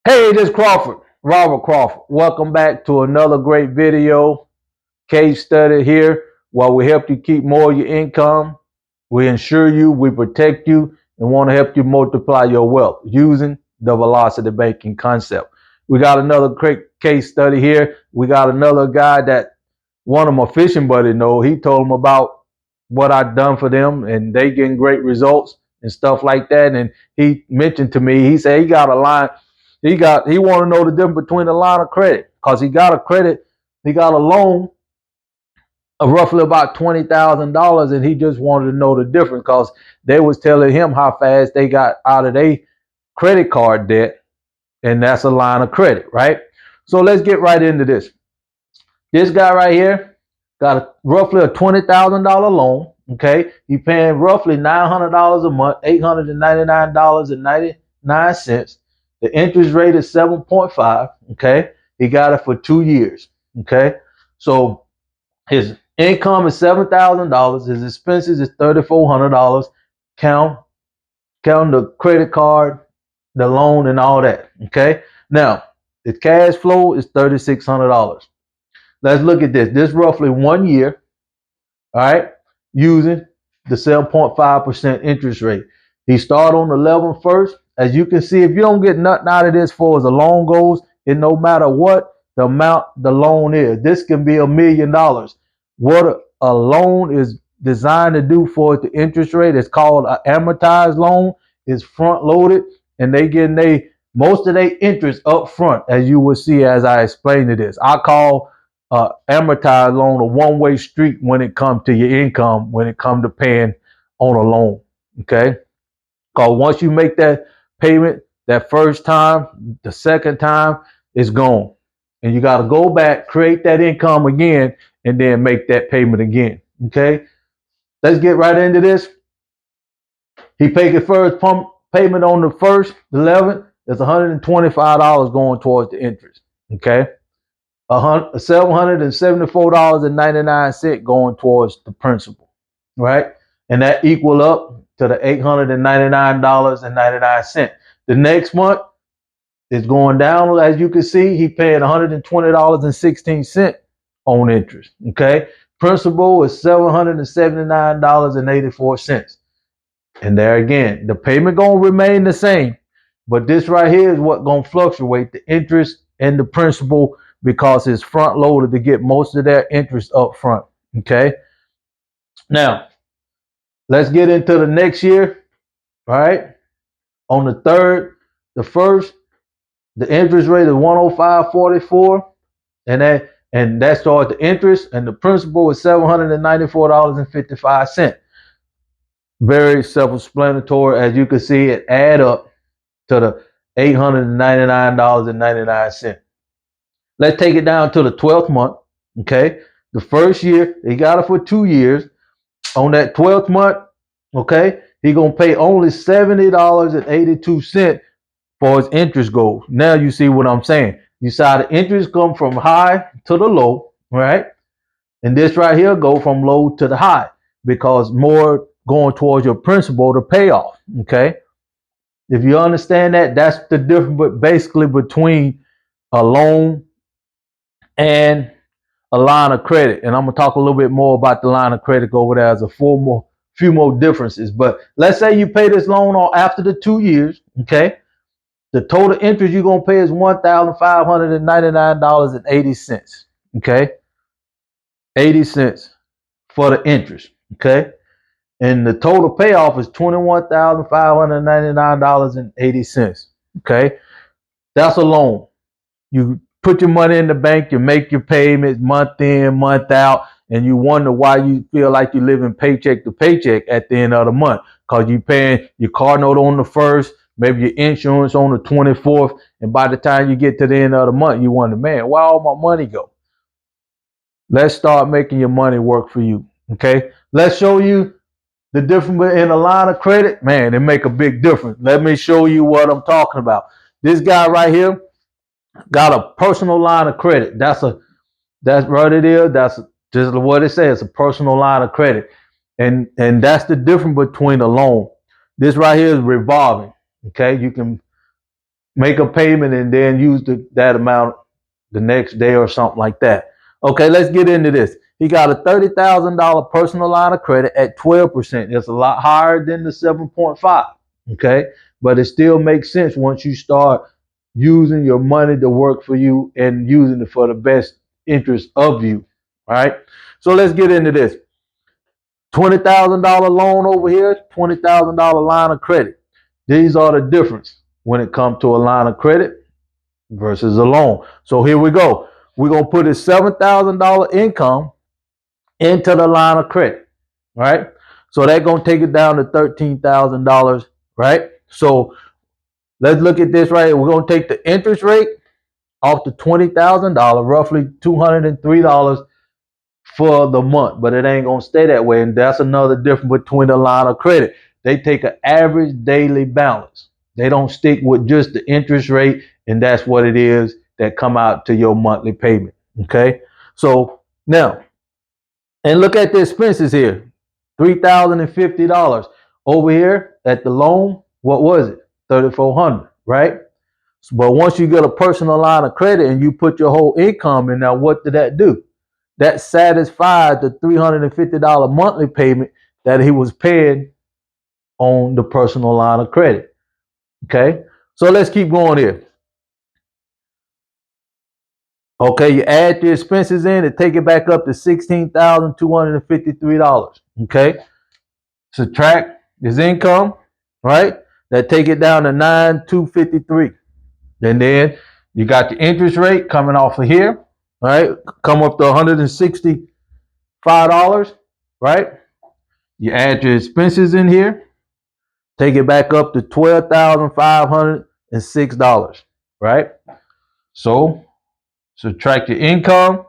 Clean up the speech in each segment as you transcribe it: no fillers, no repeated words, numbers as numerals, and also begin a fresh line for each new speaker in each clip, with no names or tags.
Hey, this is Crawford, Robert Crawford. Welcome back to another great video case study here where we help you keep more of your income. We insure you, we protect you, and want to help you multiply your wealth using the velocity banking concept. We got another great case study here. We got another guy that one of my fishing buddies know. He told him about what I'd done for them, and they getting great results and stuff like that. And he mentioned to me, he said he got a line. He want to know the difference between a line of credit because he got a loan of roughly about $20,000, and he just wanted to know the difference because they was telling him how fast they got out of their credit card debt, and that's a line of credit, right? So let's get right into this. This guy right here got roughly a $20,000 loan. Okay, he paying roughly $900 a month, $899.99. The interest rate is 7.5. Okay, he got it for 2 years. Okay, so his income is $7,000. His expenses is $3,400. Count the credit card, the loan, and all that. Okay, now the cash flow is $3,600. Let's look at this. This is roughly 1 year, all right, using the 7.5% interest rate. He started on the 11th first. As you can see, if you don't get nothing out of this for as a loan goes, it no matter what the amount the loan is. This can be $1 million. What a loan is designed to do for the interest rate is called an amortized loan. It's front loaded, and they getting most of their interest up front, as you will see as I explain to this. I call amortized loan a one-way street when it comes to your income, when it comes to paying on a loan. Okay, because once you make that payment that first time, the second time it's gone, and you got to go back, create that income again, and then make that payment again. Okay, let's get right into this. He paid his first payment on the 1st, 11th. There's $125 going towards the interest. Okay, $774.99 going towards the principal, right? And that equal up to the $899.99. The next month is going down. As you can see, he paid $120.16 on interest. Okay, principal is $779.84. And there again, the payment gonna remain the same, but this right here is what gonna fluctuate the interest and the principal because it's front loaded to get most of their interest up front. Okay, now let's get into the next year. All right, on the 3rd, the 1st, the interest rate is 105.44, and that starts the interest, and the principal is $794.55. Very self-explanatory. As you can see, it add up to the $899.99. Let's take it down to the 12th month. Okay, the first year he got it for 2 years. On that 12th month, okay, he gonna pay only $70.82 for his interest goes. Now you see what I'm saying. You saw the interest come from high to the low, right? And this right here go from low to the high because more going towards your principal to pay off. Okay, if you understand that, that's the difference basically between a loan and a line of credit. And I'm gonna talk a little bit more about the line of credit over there as a few more differences. But let's say you pay this loan off after the 2 years. Okay, the total interest you're gonna pay is $1,599.80. Okay, 80 cents for the interest. Okay, and the total payoff is $21,599.80. Okay, that's a loan. You put your money in the bank, you make your payments month in, month out, and you wonder why you feel like you're living paycheck to paycheck at the end of the month because you're paying your car note on the 1st, maybe your insurance on the 24th, and by the time you get to the end of the month, you wonder, man, where all my money go? Let's start making your money work for you. Okay, let's show you the difference in a line of credit. Man, it make a big difference. Let me show you what I'm talking about. This guy right here got a personal line of credit. That's what it is. That's just what it says. A personal line of credit, and that's the difference between a loan. This right here is revolving. Okay, you can make a payment and then use that amount the next day or something like that. Okay, let's get into this. He got a $30,000 personal line of credit at 12%. It's a lot higher than the 7.5. Okay, but it still makes sense once you start using your money to work for you and using it for the best interest of you. All right, so let's get into this. $20,000 loan over here, $20,000 line of credit. These are the difference when it comes to a line of credit versus a loan. So here we go. We're going to put his $7,000 income into the line of credit, right? So that's going to take it down to $13,000, right? So let's look at this right here. We're going to take the interest rate off the $20,000, roughly $203 for the month, but it ain't going to stay that way. And that's another difference between the line of credit. They take an average daily balance. They don't stick with just the interest rate, and that's what it is that come out to your monthly payment. Okay, so now, and look at the expenses here, $3,050 over here at the loan. What was it? $3,400, right? But once you get a personal line of credit and you put your whole income in, now what did that do? That satisfied the $350 monthly payment that he was paying on the personal line of credit. Okay, so let's keep going here. Okay, you add the expenses in and take it back up to $16,253. Okay, subtract his income, right? That take it down to $9,253. And then you got the interest rate coming off of here, right? Come up to $165, right? You add your expenses in here, take it back up to $12,506, right? So subtract your income,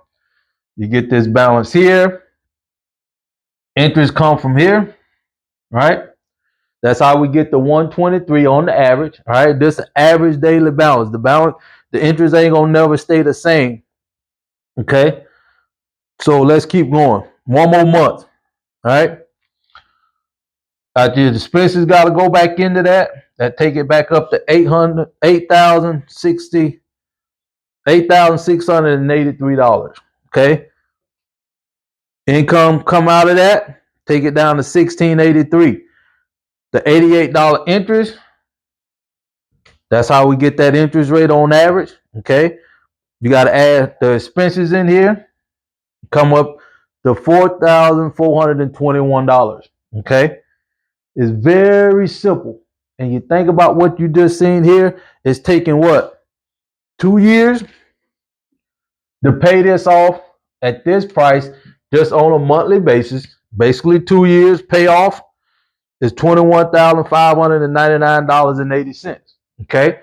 you get this balance here. Interest come from here, right? That's how we get the 123 on the average. All right, this is average daily balance. The interest ain't gonna never stay the same. Okay, so let's keep going. One more month. All right. After your expenses got to go back into that. That take it back up to $8,683. Okay. Income come out of that. Take it down to $1,683. The $88 interest. That's how we get that interest rate on average. Okay. You got to add the expenses in here. Come up to $4,421. Okay. It's very simple. And you think about what you just seen here, it's taking what? 2 years to pay this off at this price just on a monthly basis. Basically 2 years pay off is $21,599.80. Okay.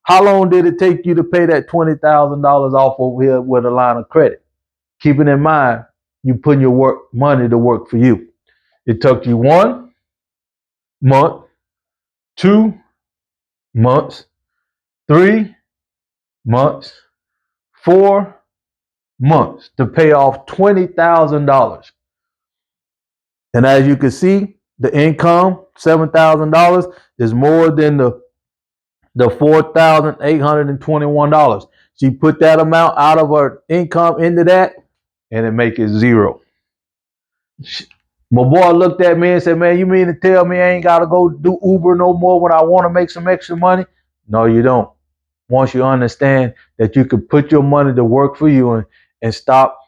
How long did it take you to pay that $20,000 off over here with a line of credit? Keeping in mind, you putting your money to work for you. It took you 1 month, 2 months, 3 months, 4 months to pay off $20,000. And as you can see, the income, $7,000, is more than the $4,821. She put that amount out of her income into that, and it make it zero. My boy looked at me and said, man, you mean to tell me I ain't got to go do Uber no more when I want to make some extra money? No, you don't. Once you understand that you can put your money to work for you and stop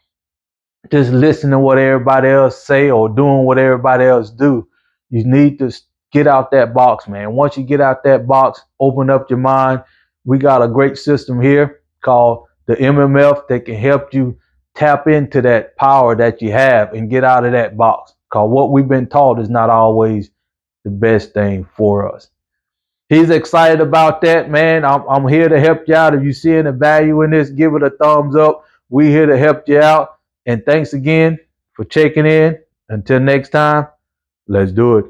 just listening to what everybody else say or doing what everybody else do, you need to get out that box, man. Once you get out that box, open up your mind. We got a great system here called the MMF that can help you tap into that power that you have and get out of that box. Because what we've been taught is not always the best thing for us. He's excited about that, man. I'm here to help you out. If you're seeing the value in this, give it a thumbs up. We're here to help you out. And thanks again for checking in. Until next time, let's do it.